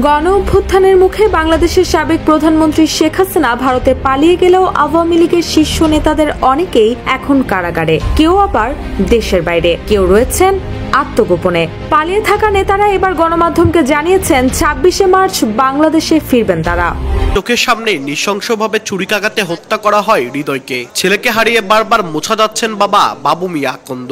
গণ অভ্যুত্থানের মুখে বাংলাদেশের সাবেক প্রধানমন্ত্রী শেখ হাসিনা ভারতে পালিয়ে গেলেও আওয়ামী লীগের শীর্ষ নেতাদের অনেকেই এখন কারাগারে, কেউ আবার দেশের বাইরে, কেউ রয়েছেন আত্মগোপনে। পালিয়ে থাকা নেতারা এবার গণমাধ্যমকে জানিয়েছেন ২৬শে মার্চ বাংলাদেশে ফিরবেন তারা। চোখের সামনে নৃশংসভাবে ছুরিকাঘাতে হত্যা করা হয় হৃদয়কে। ছেলেকে হারিয়ে বারবার মোছা যাচ্ছেন বাবা বাবু মিয়া আকন্দ।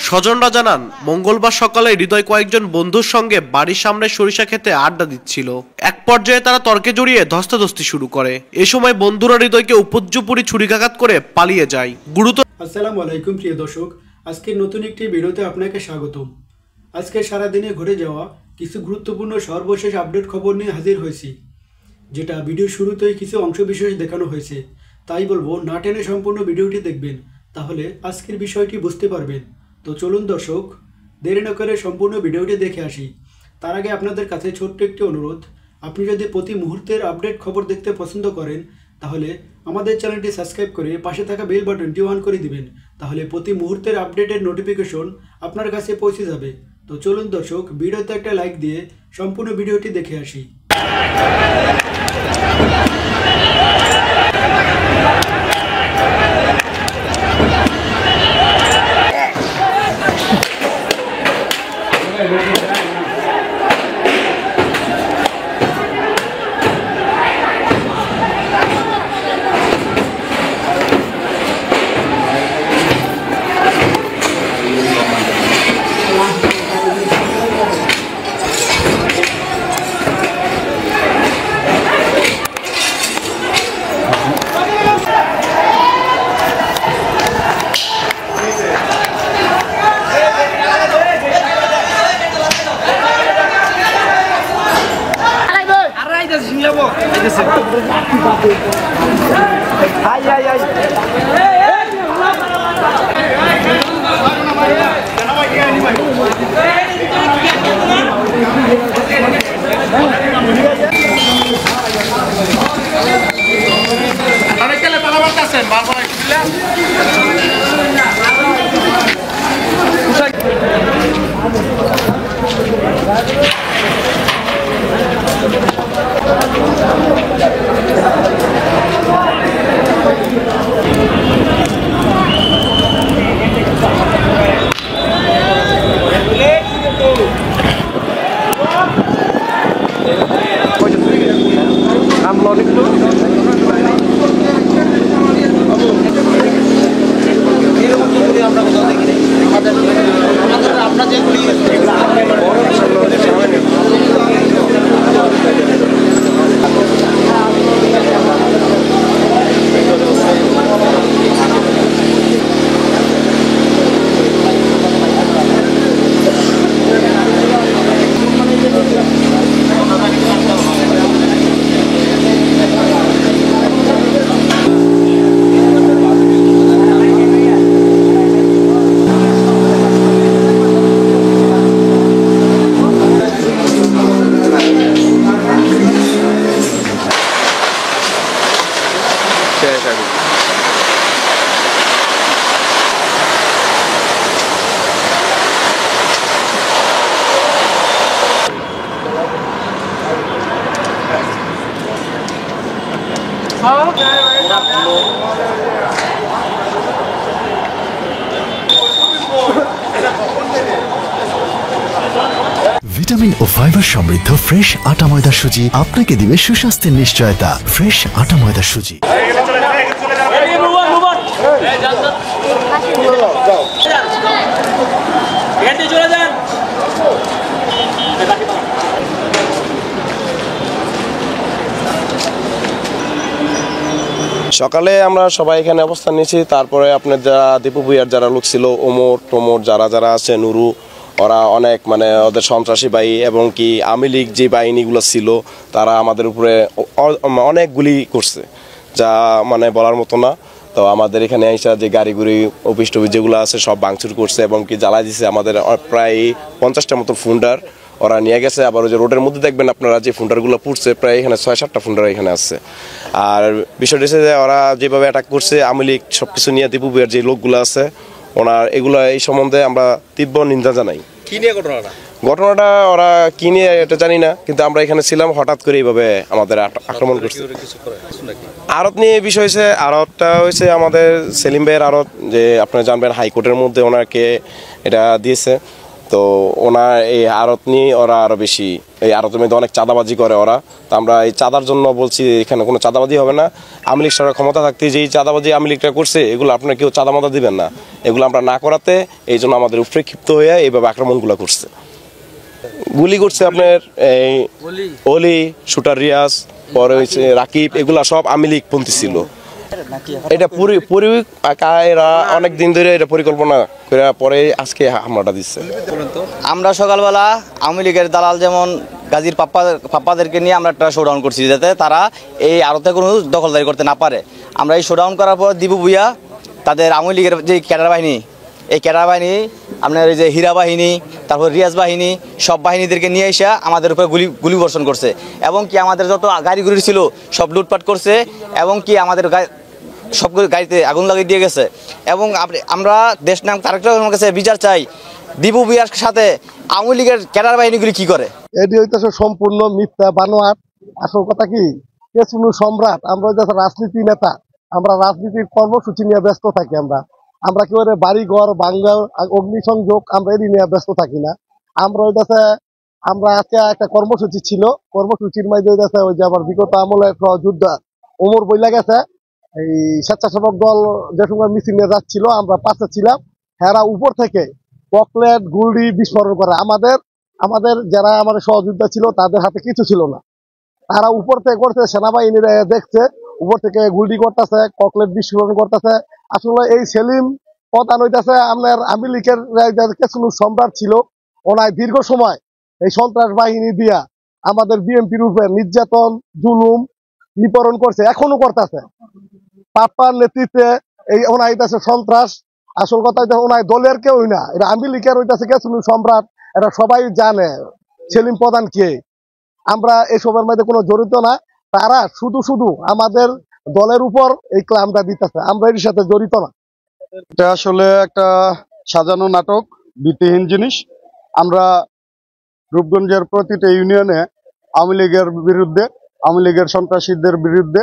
স্বজনরা জানান, মঙ্গলবার সকালে হৃদয় কয়েকজন বন্ধুর সঙ্গে বাড়ির সামনে সরিষা খেতে আড্ডা দিচ্ছিল। এক পর্যায়ে তারা তর্কে জড়িয়ে ধস্তাধস্তি শুরু করে। এ সময় বন্ধুরা হৃদয়কে উপর্যুপরি ছুরিকাঘাত করে পালিয়ে যায়। গুরুতর। আসসালামু আলাইকুম প্রিয় দর্শক, আজকের নতুন একটি ভিডিওতে আপনাকে স্বাগতম। আজকে সারাদিনে ঘটে যাওয়া কিছু গুরুত্বপূর্ণ সর্বশেষ আপডেট খবর নিয়ে হাজির হয়েছি, যেটা ভিডিওর শুরুতেই কিছু অংশবিশেষ দেখানো হয়েছে। তাই বলবো, না টেনে সম্পূর্ণ ভিডিওটি দেখবেন, তাহলে আজকের বিষয়টি বুঝতে পারবেন। তো চলুন দর্শক, দেরি না করে সম্পূর্ণ ভিডিওটি দেখে আসি। তার আগে আপনাদের কাছে ছোট্ট একটি অনুরোধ, আপনি যদি প্রতি মুহূর্তের আপডেট খবর দেখতে পছন্দ করেন, তাহলে আমাদের চ্যানেলটি সাবস্ক্রাইব করে পাশে থাকা বেল বাটনটি অন করে দিবেন। তাহলে প্রতি মুহূর্তের আপডেটের নোটিফিকেশন আপনার কাছে পৌঁছে যাবে। তো চলুন দর্শক, ভিডিওতে একটা লাইক দিয়ে সম্পূর্ণ ভিডিওটি দেখে আসি। ভিটামিন ও ফাইবার সমৃদ্ধ ফ্রেশ আটা ময়দা সুজি আপনাকে দিবে সুস্বাস্থ্যের নিশ্চয়তা। ফ্রেশ আটা ময়দা সুজি। সকালে আমরা সবাই এখানে অবস্থান নিয়েছি। তারপরে আপনার যারা দীপু ভুইয়ার যারা লোক ছিল, ওমর টোমর যারা যারা আছে, নুরু, ওরা অনেক মানে ওদের সন্ত্রাসী বাহিনী এবং কি আওয়ামী লীগ যে বাহিনীগুলো ছিল তারা আমাদের উপরে অনেক গুলি করছে, যা মানে বলার মতো না। তো আমাদের এখানে আইসা যে গাড়িগুড়ি অফিস টফিস যেগুলো আছে সব ভাঙচুর করছে এবং কি জ্বালাই দিছে। আমাদের প্রায় 50টা মতো ফুন্ডার ওরা নিয়ে গেছে। আবার ওই যে রোডের মধ্যে দেখবেন আপনারা যে ফুন্ডারগুলো পুড়ছে, প্রায় এখানে 6-7টা ফুন্ডার এখানে আছে। আর বিষয়টা হচ্ছে যে ওরা যেভাবে অ্যাটাক করছে, আওয়ামী লীগ সব কিছু নিয়ে দীপু ভুইয়ার যে লোকগুলো আছে ওনার, এগুলো এই সম্বন্ধে আমরা তীব্র নিন্দা জানাই। কি নিয়ে ঘটনাটা? ঘটনাটা ওরা কি নিয়ে এটা জানি না, কিন্তু আমরা এখানে ছিলাম, হঠাৎ করে এইভাবে আমাদের আক্রমণ করছে। আড়ত নিয়ে বিষয় হয়েছে, আড়তটা হয়েছে আমাদের সেলিম ভাইয়ের আড়ত, যে আপনারা জানবেন হাইকোর্টের মধ্যে ওনাকে এটা দিয়েছে। তো ওনার এই আড়ত নিয়ে ওরা আরো বেশি, এই আড়তের মধ্যে অনেক চাঁদাবাজি করে ওরা। তো আমরা এই চাঁদার জন্য বলছি এখানে কোনো চাঁদাবাজি হবে না। আওয়ামী লীগ সরকার ক্ষমতা থাকতে যেই চাঁদাবাজি আওয়ামী লীগটা করছে, এগুলো আপনারা কেউ চাঁদা মাদা দিবেন না, এগুলো আমরা না করাতে এই জন্য আমাদের উপরে ক্ষিপ্ত হয়ে এইভাবে আক্রমণগুলো করছে। গুলি করছে আপনার এই অলি, শুটার রিয়াজ, পরে হয়েছে রাকিব, এগুলা সব আওয়ামী লীগ পন্থী ছিল। এটা এরা অনেক দিন ধরে এটা পরিকল্পনা করে পরে আজকে হামলাটা দিচ্ছে। আমরা সকালবেলা আওয়ামী লীগের দালাল যেমন গাজীর পাপ্পাদেরকে নিয়ে আমরা একটা শোডাউন করছি, যাতে তারা এই আড়তে কোনো দখলদারি করতে না পারে। আমরা এই শোডাউন করার পর দিবু ভুইয়া তাদের আওয়ামী লীগের যে ক্যাডার বাহিনী, এই ক্যাডার বাহিনী আপনার এই যে হীরা বাহিনী, তারপর রিয়াজ বাহিনী, সব বাহিনীদেরকে নিয়ে এসে আমাদের উপরে গুলি বর্ষণ করছে, এবং কি আমাদের যত গাড়িগুলি ছিল সব লুটপাট করছে, এবং কি আমাদের সব গাড়িতে আগুন লাগিয়ে দিয়ে গেছে। এবং আমরা দেশ নাম তারেক রহমানের কাছে বিচার চাই, দিবু ভুইয়ার সাথে আওয়ামী লীগের ক্যাডার বাহিনীগুলি কি করে। এটি হইতেছে সম্পূর্ণ মিথ্যা বানোয়াট। আসল কথা কি, পেছনে সম্রাট, আমরা হইতেছে রাজনীতি নেতা, আমরা রাজনীতির কর্মসূচি নিয়ে ব্যস্ত থাকি। আমরা কেউ বাড়ি ঘর বাংলা অগ্নিসংযোগ আমরা এটি নিয়ে ব্যস্ত থাকি না। আমরা হইতেছে আমরা আজকে একটা কর্মসূচি ছিল, কর্মসূচির মধ্যে হইতেছে ওই যে আমার বিগত আমলে যোদ্ধা ওমর বইলা গেছে, এই স্বেচ্ছাসেবক দল যে সময় মিছিল নিয়ে যাচ্ছিল, আমরা পাশে ছিলাম, এরা উপর থেকে চকলেট গুলি বিস্ফোরণ করে। আমাদের যারা আমাদের সহযোদ্ধা ছিল তাদের হাতে কিছু ছিল না, তারা উপর থেকে করছে, সেনাবাহিনীরা দেখছে, উপর থেকে গুলি করতেছে, চকলেট বিস্ফোরণ করতেছে। আসলে এই সেলিম প্রধান হইতেছে আপনার আওয়ামী লীগের কিছু সম্রাট ছিল, ওনায় দীর্ঘ সময় এই সন্ত্রাস বাহিনী দিয়া আমাদের বিএনপির উপরে নির্যাতন জুলুম নিপরণ করছে, এখনো করতেছে। পাপ্পার নেতৃত্বে এই ওনার হইতেছে সন্ত্রাস। আসল কথা হইতেছে ওনার দলের কেউই না, এটা আওয়ামী লীগের হইতেছে কিছু সম্রাট, এটা সবাই জানে সেলিম প্রধান কে। আমরা এসবের মধ্যে কোনো জড়িত না, তারা শুধু আমাদের দলের উপর এই ক্লামটা দিতেছে, আমরা এর সাথে জড়িত না। এটা আসলে একটা সাজানো নাটক, ভিত্তিহীন জিনিস। আমরা রূপগঞ্জের প্রতিটা ইউনিয়নে আওয়ামী লীগের বিরুদ্ধে, আওয়ামী লীগের সন্ত্রাসীদের বিরুদ্ধে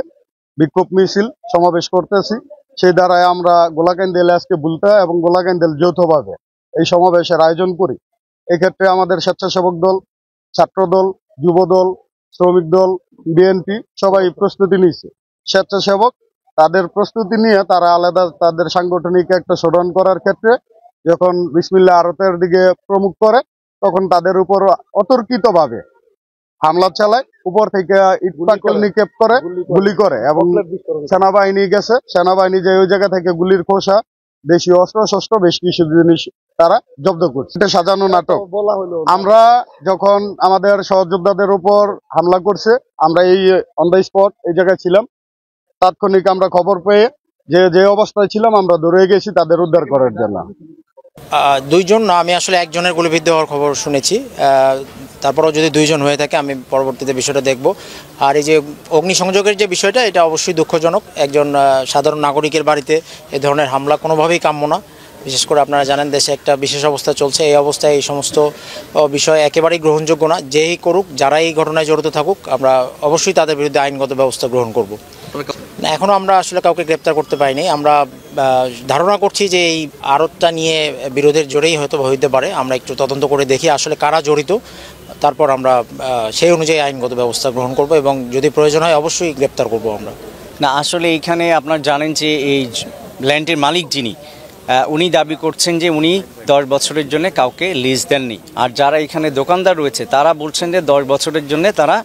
বিক্ষোভ মিছিল সমাবেশ করতেছি। সেই দ্বারাই আমরা গোলাকান্দি আজকে বুলতা এবং গোলাকান্দি যৌথভাবে এই সমাবেশের আয়োজন করি। এক্ষেত্রে আমাদের স্বেচ্ছাসেবক দল, ছাত্রদল, যুবদল, শ্রমিক দল, বিএনপি সবাই প্রস্তুতি নিয়েছে। স্বেচ্ছাসেবক তাদের প্রস্তুতি নিয়ে তারা আলাদা তাদের সাংগঠনিক একটা শোডাউন করার ক্ষেত্রে যখন বিসমিল্লাহ আড়তের দিকে প্রমুখ করে, তখন তাদের উপর অতর্কিতভাবে হামলা চালায়, উপর থেকে ইট পাটকেল নিক্ষেপ করে, গুলি করে, এবং সেনাবাহিনী গেছে, সেনাবাহিনী যে ওই জায়গা থেকে গুলির খোসা, দেশীয় অস্ত্র শস্ত্র বেশ কিছু জিনিস তারা জব্দ করছে। এটা সাজানো নাটক। আমরা যখন আমাদের সহযোদ্ধাদের উপর হামলা করছে, আমরা এই অন দ্য স্পট এই জায়গায় ছিলাম, তাৎক্ষণিক আমরা খবর পেয়ে যে অবস্থায় ছিলাম আমরা দৌড়ে গেছি তাদের উদ্ধার করার জন্য। দুইজন না, আমি আসলে একজনের গুলিবিদ্ধ হওয়ার খবর শুনেছি, তারপরেও যদি দুইজন হয়ে থাকে আমি পরবর্তীতে বিষয়টা দেখব। আর এই যে অগ্নিসংযোগের যে বিষয়টা, এটা অবশ্যই দুঃখজনক। একজন সাধারণ নাগরিকের বাড়িতে এ ধরনের হামলা কোনোভাবেই কাম্য না। বিশেষ করে আপনারা জানেন দেশে একটা বিশেষ অবস্থা চলছে, এই অবস্থায় এই সমস্ত বিষয় একেবারেই গ্রহণযোগ্য না। যেই করুক, যারা এই ঘটনায় জড়িত থাকুক, আমরা অবশ্যই তাদের বিরুদ্ধে আইনগত ব্যবস্থা গ্রহণ করব। এখনও আমরা আসলে কাউকে গ্রেপ্তার করতে পারিনি। আমরা ধারণা করছি যে এই আড়তটা নিয়ে বিরোধের জোরেই হয়তো হইতে পারে। আমরা একটু তদন্ত করে দেখি আসলে কারা জড়িত, তারপর আমরা সেই অনুযায়ী আইনগত ব্যবস্থা গ্রহণ করব, এবং যদি প্রয়োজন হয় অবশ্যই গ্রেপ্তার করব আমরা। না, আসলে এইখানে আপনার জানেন যে এই ল্যান্ডের মালিক যিনি, উনি দাবি করছেন যে উনি 10 বছরের জন্য কাউকে লিজ দেননি। আর যারা এখানে দোকানদার রয়েছে তারা বলছেন যে 10 বছরের জন্য তারা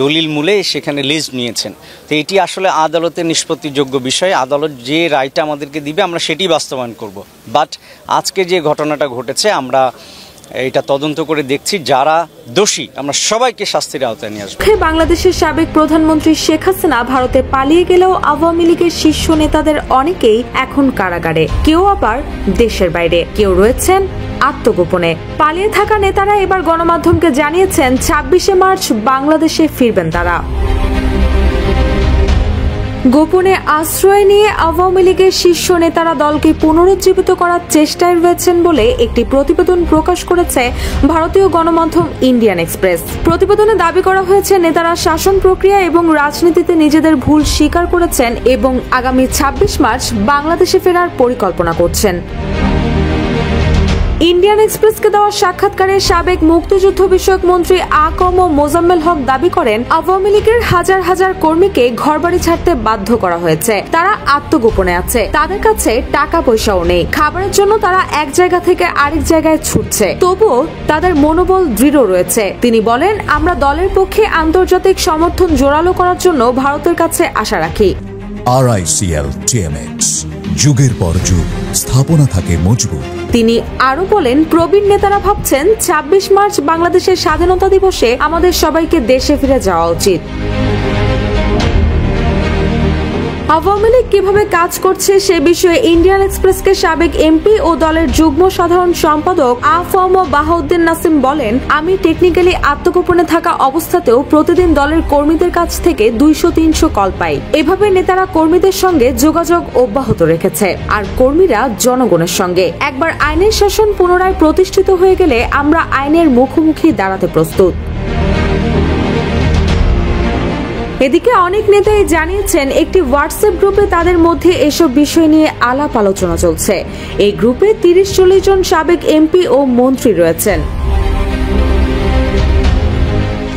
দলিল মূলে সেখানে লিজ নিয়েছেন। তো এটি আসলে আদালতের নিষ্পত্তিযোগ্য বিষয়। আদালত যে রায়টা আমাদেরকে দিবে আমরা সেটি বাস্তবায়ন করব। বাট আজকে যে ঘটনাটা ঘটেছে, আমরা এটা তদন্ত করে দেখছি, যারা দোষী আমরা সবাইকে শাস্তির আওতায় নিয়ে আসবো। বাংলাদেশের সাবেক প্রধানমন্ত্রী শেখ হাসিনা ভারতে পালিয়ে গেলেও আওয়ামী লীগের শীর্ষ নেতাদের অনেকেই এখন কারাগারে, কেউ আবার দেশের বাইরে, কেউ রয়েছেন আত্মগোপনে। পালিয়ে থাকা নেতারা এবার গণমাধ্যমকে জানিয়েছেন 26শে মার্চ বাংলাদেশে ফিরবেন তারা। গোপনে আশ্রয় নিয়ে আওয়ামী লীগের শীর্ষ নেতারা দলকে পুনরুজ্জীবিত করার চেষ্টায় রয়েছেন বলে একটি প্রতিবেদন প্রকাশ করেছে ভারতীয় গণমাধ্যম ইন্ডিয়ান এক্সপ্রেস। প্রতিবেদনে দাবি করা হয়েছে নেতারা শাসন প্রক্রিয়া এবং রাজনীতিতে নিজেদের ভুল স্বীকার করেছেন এবং আগামী 26 মার্চ বাংলাদেশে ফেরার পরিকল্পনা করছেন। ইন্ডিয়ান এক্সপ্রেসকে দেওয়া সাক্ষাৎকারে সাবেক মুক্তিযুদ্ধ বিষয়ক মন্ত্রী আকম মোজাম্মেল হক দাবি করেন, আওয়ামী লীগের হাজার হাজার কর্মীকে ঘরবাড়ি ছাড়তে বাধ্য করা হয়েছে। তারা আত্মগোপনে আছে, তাদের কাছে টাকা পয়সাও নেই, খাবারের জন্য তারা এক জায়গা থেকে আরেক জায়গায় ছুটছে, তবুও তাদের মনোবল দৃঢ় রয়েছে। তিনি বলেন, আমরা দলের পক্ষে আন্তর্জাতিক সমর্থন জোরালো করার জন্য ভারতের কাছে আশা রাখি। RICL TMX, যুগের পর যুগ স্থাপনা থাকে মজবুত। তিনি আরো বলেন, প্রবীণ নেতারা ভাবছেন 26 মার্চ বাংলাদেশের স্বাধীনতা দিবসে আমাদের সবাইকে দেশে ফিরে যাওয়া উচিত। আওয়ামী লীগ কিভাবে কাজ করছে সে বিষয়ে ইন্ডিয়ান এক্সপ্রেসকে সাবেক এমপি ও দলের যুগ্ম সাধারণ সম্পাদক আফম বাহাউদ্দিন নাসিম বলেন, আমি টেকনিক্যালি আত্মগোপনে থাকা অবস্থাতেও প্রতিদিন দলের কর্মীদের কাছ থেকে 200-300 কল পাই। এভাবে নেতারা কর্মীদের সঙ্গে যোগাযোগ অব্যাহত রেখেছে, আর কর্মীরা জনগণের সঙ্গে। একবার আইনের শাসন পুনরায় প্রতিষ্ঠিত হয়ে গেলে আমরা আইনের মুখোমুখি দাঁড়াতে প্রস্তুত। এদিকে অনেক নেতাই জানিয়েছেন, একটি হোয়াটসঅ্যাপ গ্রুপে তাদের মধ্যে এসব বিষয় নিয়ে আলাপ আলোচনা চলছে। এই গ্রুপে 30-40 জন সাবেক এমপি ও মন্ত্রী রয়েছেন।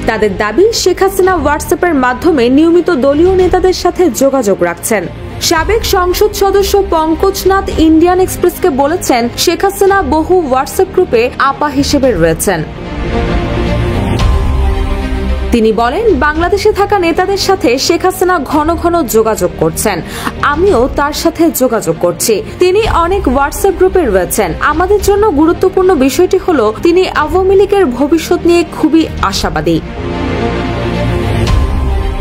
তাদের দাবি, শেখ হাসিনা হোয়াটসঅ্যাপের মাধ্যমে নিয়মিত দলীয় নেতাদের সাথে যোগাযোগ রাখছেন। সাবেক সংসদ সদস্য পঙ্কজনাথ ইন্ডিয়ান এক্সপ্রেসকে বলেছেন, শেখ হাসিনা বহু হোয়াটসঅ্যাপ গ্রুপে আপা হিসেবে রয়েছেন। তিনি বলেন, বাংলাদেশে থাকা নেতাদের সাথে শেখ হাসিনা ঘন ঘন যোগাযোগ করছেন, আমিও তার সাথে যোগাযোগ করছি। তিনি অনেক হোয়াটসঅ্যাপ গ্রুপে রয়েছেন। আমাদের জন্য গুরুত্বপূর্ণ বিষয়টি হলো, তিনি আওয়ামী লীগের ভবিষ্যৎ নিয়ে খুবই আশাবাদী।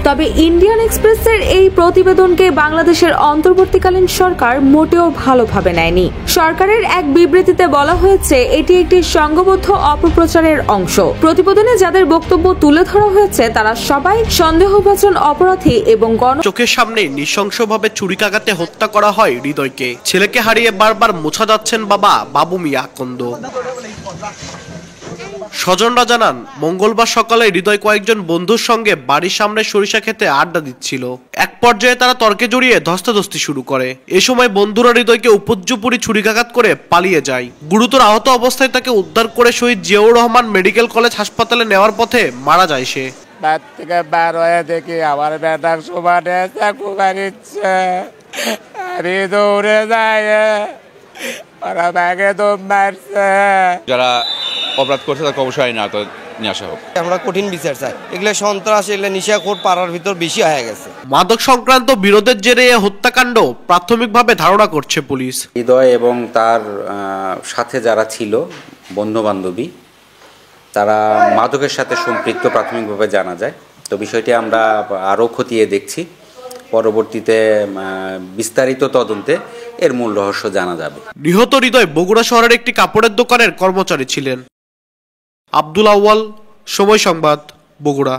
তবে ইন্ডিয়ান এক্সপ্রেসের এই প্রতিবেদনকে বাংলাদেশের অন্তর্বর্তীকালীন সরকার মোটেও ভালোভাবে নেয়নি। সরকারের এক বিবৃতিতে বলা হয়েছে, এটি একটি সংঘবদ্ধ অপপ্রচারের অংশ। প্রতিবেদনে যাদের বক্তব্য তুলে ধরা হয়েছে তারা সবাই সন্দেহভাজন অপরাধী এবং চোখের সামনে নৃশংসভাবে ছুরিকাঘাতে হত্যা করা হয় হৃদয়কে। ছেলেকে হারিয়ে বারবার মোছা যাচ্ছেন বাবা বাবু মিয়া আকন্দ। স্বজনরা জানান, মঙ্গলবার সকালে হৃদয় কয়েকজন বন্ধুর সঙ্গে বাড়ির সামনে সরিষা খেতে আড্ডা দিচ্ছিল। এক পর্যায়ে তারা তর্কে জড়িয়ে ধস্তাধস্তি শুরু করে। এ সময় বন্ধুরা হৃদয়কে উপর্যুপরি ছুরিকাঘাত করে পালিয়ে যায়। গুরুতর আহত অবস্থায় তাকে উদ্ধার করে শহীদ জিয়াউর রহমান মেডিকেল কলেজ হাসপাতালে নেওয়ার পথে মারা যায় সে। বাড়ি থেকে বার হয়ে দেখি আমার ব্যাটার সমানে চাকু মারিচ্ছে, দৌড়ে যায়, ওরা ব্যাগে দম মারছে। যারা অপরাধ করছে তাকে অবশ্যই আইনে আওতায় নিয়ে আসা হোক। আমরা কঠিন বিচার চাই। এগুলো সন্ত্রাস, এগুলো নিশাখোর পাড়ার ভিতর বেশি হয়ে গেছে। মাদক সংক্রান্ত বিরোধের জেরে হত্যাকাণ্ড প্রাথমিকভাবে ধারণা করছে পুলিশ। হৃদয় এবং তার সাথে যারা ছিল বন্ধু বান্ধবী, তারা মাদকের সাথে সম্পৃক্ত প্রাথমিকভাবে জানা যায়। তো বিষয়টি আমরা আরও খতিয়ে দেখছি। পরবর্তীতে বিস্তারিত তদন্তে এর মূল রহস্য জানা যাবে। নিহত হৃদয় বগুড়া শহরের একটি কাপড়ের দোকানের কর্মচারী ছিলেন। আব্দুল আউয়াল, সময় সংবাদ, বগুড়া।